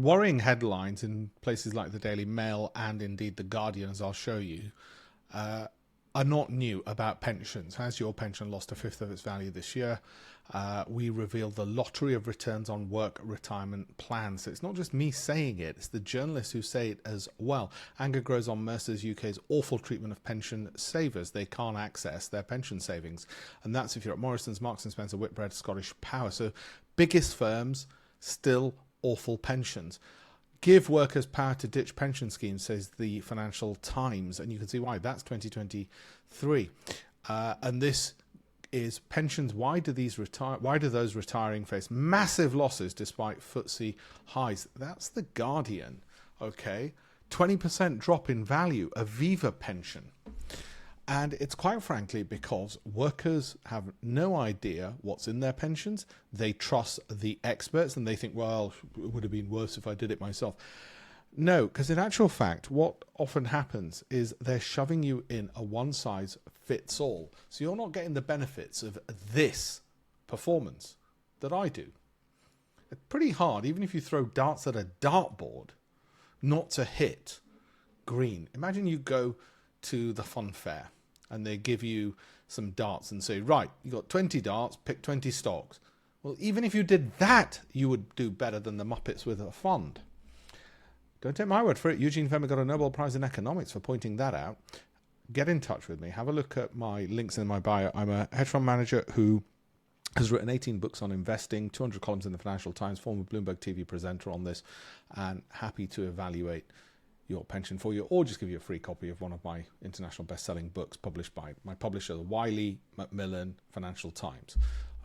worrying headlines in places like the Daily Mail and indeed the Guardian, as I'll show you, are not new about pensions. Has your pension lost a fifth of its value this year? We reveal the lottery of returns on work retirement plans. So it's not just me saying it, it's the journalists who say it as well. Anger grows on Mercer's UK's awful treatment of pension savers. They can't access their pension savings. And that's if you're at Morrison's, Marks & Spencer, Whitbread, Scottish Power. So biggest firms, still awful pensions. Give workers power to ditch pension schemes, says the Financial Times, and you can see why. That's 2023, and this is pensions. Why do those retiring face massive losses despite FTSE highs? That's the Guardian. Okay, 20% drop in value, Aviva pension. And it's quite frankly because workers have no idea what's in their pensions. They trust the experts and they think, well, it would have been worse if I did it myself. No, because in actual fact, what often happens is they're shoving you in a one-size-fits-all. So you're not getting the benefits of this performance that I do. It's pretty hard, even if you throw darts at a dartboard, not to hit green. Imagine you go to the fun fair and they give you some darts and say, right, you got 20 darts, pick 20 stocks. Well, even if you did that, you would do better than the Muppets with a fund. Don't take my word for it. Eugene Fema got a Nobel Prize in economics for pointing that out. Get in touch with me. Have a look at my links in my bio. I'm a hedge fund manager who has written 18 books on investing, 200 columns in the Financial Times, former Bloomberg TV presenter on this, and happy to evaluate your pension for you, or just give you a free copy of one of my international best-selling books published by my publisher, the Wiley Macmillan Financial Times.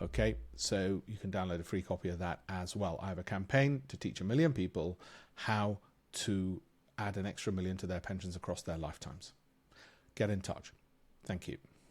Okay, so you can download a free copy of that as well. I have a campaign to teach 1 million people how to add an extra $1 million to their pensions across their lifetimes. Get in touch. Thank you.